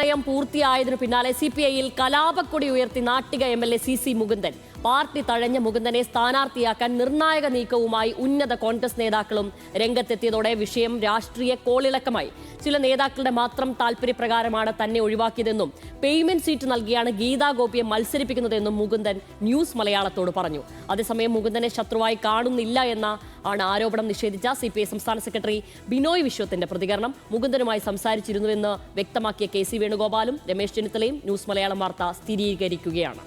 നയം പൂർത്തിയായതിനു പിന്നാലെ സിപിഐയിൽ കലാപക്കൊടി ഉയർത്തി Nattika MLA C Mukundan. Party തഴഞ്ഞ മുകുന്ദനെ സ്ഥാനാർത്ഥിയാക്കാൻ നിർണായക നീക്കവുമായി ഉന്നത കോൺഗ്രസ് നേതാക്കളും രംഗത്തെത്തിയതോടെ വിഷയം രാഷ്ട്രീയ കോളിളക്കമായി. ചില നേതാക്കളുടെ മാത്രം താൽപര്യപ്രകാരമാണ് തന്നെ ഒഴിവാക്കിയതെന്നും പേയ്മെന്റ് സീറ്റ് നൽകിയാണ് ഗീതാ ഗോപിയെ മത്സരിപ്പിക്കുന്നതെന്നും മുകുന്ദൻ ന്യൂസ് മലയാളത്തോട് പറഞ്ഞു. അതേസമയം മുകുന്ദനെ ശത്രുവായി കാണുന്നില്ല ആണ് ആരോപണം നിഷേധിച്ച സിപിഐ സംസ്ഥാന സെക്രട്ടറി ബിനോയ് വിശ്വത്തിന്റെ പ്രതികരണം. മുകുന്ദനുമായി സംസാരിച്ചിരുന്നുവെന്ന് വ്യക്തമാക്കിയ കെ.സി. വേണുഗോപാലും രമേശ് ചെന്നിത്തലയും ന്യൂസ് മലയാളം വാർത്ത സ്ഥിരീകരിക്കുകയാണ്.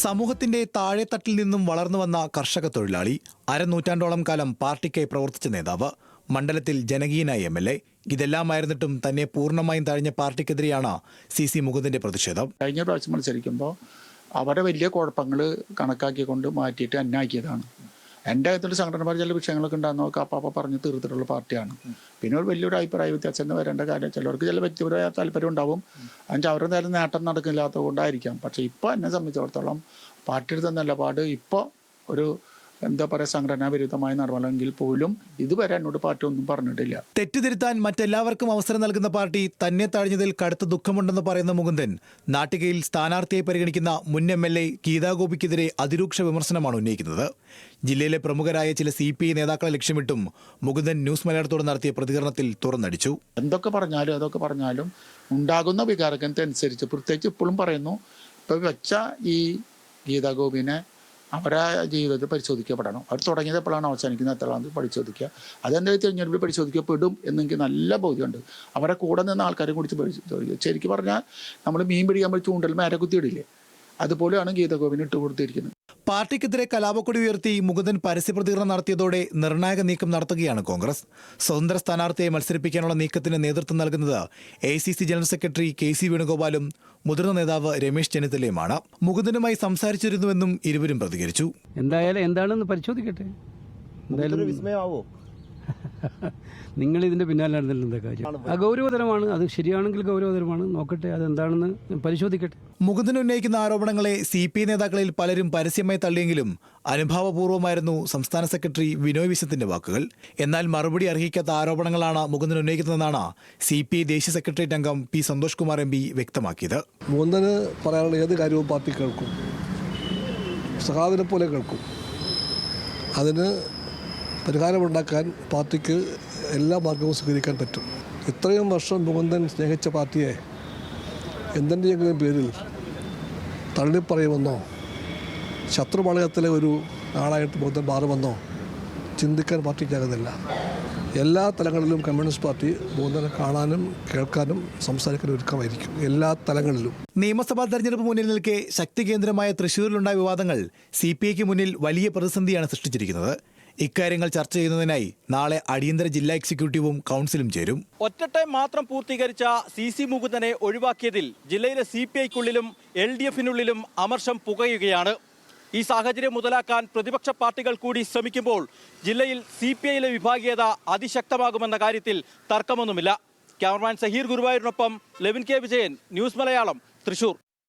സമൂഹത്തിന്റെ താഴെത്തട്ടിൽ നിന്നും വളർന്നു വന്ന കർഷക തൊഴിലാളി, അരനൂറ്റാണ്ടോളം കാലം പാർട്ടിക്കായി പ്രവർത്തിച്ച നേതാവ്, മണ്ഡലത്തിൽ ജനകീയനായ എംഎൽഎ, ഇതെല്ലാമായിരുന്നിട്ടും തന്നെ പൂർണ്ണമായും തഴഞ്ഞ പാർട്ടിക്കെതിരെയാണ് സി മുകുന്ദന്റെ പ്രതിഷേധം. കഴിഞ്ഞ പ്രാവശ്യം മത്സരിക്കുമ്പോൾ അവരെ വലിയ കുഴപ്പങ്ങൾ കണക്കാക്കിക്കൊണ്ട് മാറ്റിയിട്ട് അന്നാക്കിയതാണ്. എൻ്റെ അകത്തൊരു സംഘടനപര ചില വിഷയങ്ങളൊക്കെ ഉണ്ടാകുന്നതൊക്കെ അപ്പാപ്പ പറഞ്ഞ് തീർത്തിട്ടുള്ള പാർട്ടിയാണ്. പിന്നെ ഒരു വലിയൊരു അഭിപ്രായ വ്യത്യാസം വരേണ്ട കാര്യം, ചിലർക്ക് ചില വ്യക്തിപരമായ താല്പര്യം ഉണ്ടാവും, അതിന് അവരുടെ നേരം നേട്ടം നടക്കില്ലാത്തത് കൊണ്ടായിരിക്കാം. പക്ഷേ ഇപ്പോൾ എന്നെ സംബന്ധിച്ചിടത്തോളം പാർട്ടിയുടെ നിലപാട് ഇപ്പോൾ ഒരു എന്താ പറയുക സംഘടനാ വിരുദ്ധമായ നടപടിയെങ്കിൽ പോലും ഇതുവരെ എന്നോട് പാർട്ടി ഒന്നും പറഞ്ഞിട്ടില്ല. തെറ്റുതിരുത്താൻ മറ്റെല്ലാവർക്കും അവസരം നൽകുന്ന പാർട്ടി തന്നെ തഴഞ്ഞതിൽ കടുത്ത ദുഃഖമുണ്ടെന്ന് പറയുന്ന മുകുന്ദൻ, നാട്ടികയിൽ സ്ഥാനാർത്ഥിയെ പരിഗണിക്കുന്ന മുൻ എംഎൽഎ ഗീതാ ഗോപിക്കെതിരെ അതിരൂക്ഷ വിമർശനമാണ് ഉന്നയിക്കുന്നത്. ജില്ലയിലെ പ്രമുഖരായ ചില CPI നേതാക്കളെ ലക്ഷ്യമിട്ടും മുകുന്ദൻ ന്യൂസ് മലയാളത്തോട് നടത്തിയ പ്രതികരണത്തിൽ തുറന്നടിച്ചു. അതൊക്കെ പറഞ്ഞാലും ഉണ്ടാകുന്ന വികാരത്തിനനുസരിച്ച്, പ്രത്യേകിച്ച് ഇപ്പോഴും പറയുന്നു, ഇപ്പോൾ വെച്ച ഈ ഗീതാ ഗോപിനെ അവരെ ജീവിതത്തിൽ പരിശോധിക്കപ്പെടണം. അവർ തുടങ്ങിയത് എപ്പോഴാണ് അവസാനിക്കുന്നത് എത്രയാണ് പരിശോധിക്കുക. അതെന്തായാലും തിരഞ്ഞെടുപ്പിൽ പരിശോധിക്കപ്പെടും എന്നെനിക്ക് നല്ല ബോധ്യമുണ്ട്. അവരെ കൂടെ നിന്ന് ആൾക്കാരെ കുറിച്ച് പരിശോധിക്കുക. ശരിക്കും പറഞ്ഞാൽ നമ്മൾ മീൻ പിടിക്കാൻ ചൂണ്ടൽ മേരെ കുത്തിയിടില്ലേ, അതുപോലെയാണ് ഗീതാ ഗോപിനെ ഇട്ട് കൊടുത്തിരിക്കുന്നത്. പാർട്ടിക്കെതിരെ കലാപക്കൊടി ഉയർത്തി മുകുന്ദൻ പരസ്യപ്രതികരണം നടത്തിയതോടെ നിർണായക നീക്കം നടത്തുകയാണ് കോൺഗ്രസ്. സ്വതന്ത്ര സ്ഥാനാർത്ഥിയെ മത്സരിപ്പിക്കാനുള്ള നീക്കത്തിന് നേതൃത്വം നൽകുന്നത് AICC ജനറൽ സെക്രട്ടറി കെ.സി. വേണുഗോപാലും മുതിർന്ന നേതാവ് രമേശ് ചെന്നിത്തലയുമാണ്. മുകുന്ദനുമായി സംസാരിച്ചിരുന്നുവെന്നും ഇരുവരും പ്രതികരിച്ചു. എന്തായാലും എന്താണെന്ന് പരിശോധിക്കട്ടെ. എന്തായാലും വിസ്മയമാവോ? നിങ്ങൾ ഇതിന്റെ പിന്നാലെ നടന്നില്ല എന്താ കാര്യം? ഗൗരവതരമാണ്. അത് ശരിയാണെങ്കിൽ ഗൗരവതരമാണ്. നോക്കട്ടെ, അതെന്താണെന്ന് പരിശോധിക്കട്ടെ. മുകുന്ദൻ ഉന്നയിക്കുന്ന ആരോപണങ്ങളെ CPI നേതാക്കളിൽ പലരും പരസ്യമായി തള്ളിയെങ്കിലും അനുഭാവപൂർവ്വമായിരുന്നു സംസ്ഥാന സെക്രട്ടറി ബിനോയ് വിശ്വത്തിന്റെ വാക്കുകൾ. എന്നാൽ മറുപടി അർഹിക്കാത്ത ആരോപണങ്ങളാണ് മുകുന്ദൻ ഉന്നയിക്കുന്നതെന്നാണ് CPI ദേശീയ സെക്രട്ടേറിയറ്റ് അംഗം P. സന്തോഷ് കുമാർ MP വ്യക്തമാക്കിയത്. മുകുന്ദന് പറയാനുള്ള ഏത് കാര്യവും പാർട്ടി കേൾക്കും, സഹാവിനെ പോലെ കേൾക്കും. അതിന് പരിഹാരമുണ്ടാക്കാൻ പാർട്ടിക്ക് എല്ലാ മാർഗവും സ്വീകരിക്കാൻ പറ്റും. ഇത്രയും വർഷം മുകുന്ദൻ സ്നേഹിച്ച പാർട്ടിയെ എന്തിൻ്റെയെങ്കിലും പേരിൽ തള്ളിപ്പറയുമെന്നോ ശത്രുപാളയത്തിലെ ഒരു ആളായിട്ട് മുകുന്ദൻ മാറുമെന്നോ ചിന്തിക്കാൻ പാർട്ടിക്കാകുന്നില്ല. എല്ലാ തലങ്ങളിലും കമ്മ്യൂണിസ്റ്റ് പാർട്ടി മുകുന്ദനെ കാണാനും കേൾക്കാനും സംസാരിക്കാനും ഒരുക്കമായിരിക്കും. എല്ലാ തലങ്ങളിലും. നിയമസഭാ തെരഞ്ഞെടുപ്പ് മുന്നിൽ നിൽക്കെ ശക്തി കേന്ദ്രമായ തൃശ്ശൂരിലുണ്ടായ വിവാദങ്ങൾ CPIക്ക് മുന്നിൽ വലിയ പ്രതിസന്ധിയാണ് സൃഷ്ടിച്ചിരിക്കുന്നത്. ഇക്കാര്യങ്ങൾ ചർച്ച ചെയ്യുന്നതിനായി നാളെ അടിയന്തര ജില്ലാ എക്സിക്യൂട്ടീവും കൗൺസിലും ചേരും. ഒറ്റ ടൈം മാത്രം പൂർത്തീകരിച്ച CC മുകുന്ദനെ ഒഴിവാക്കിയതിൽ ജില്ലയിലെ CPIക്കുള്ളിലും LDFനുള്ളിലും അമർഷം പുകയുകയാണ്. ഈ സാഹചര്യം മുതലാക്കാൻ പ്രതിപക്ഷ പാർട്ടികൾ കൂടി ശ്രമിക്കുമ്പോൾ ജില്ലയിൽ CPIയിലെ വിഭാഗീയത അതിശക്തമാകുമെന്ന കാര്യത്തിൽ തർക്കമൊന്നുമില്ല. ക്യാമറമാൻ സഹീർ ഗുരുവായൂരിനൊപ്പം Levin K. Vijayan, news Malayalam, Thrissur.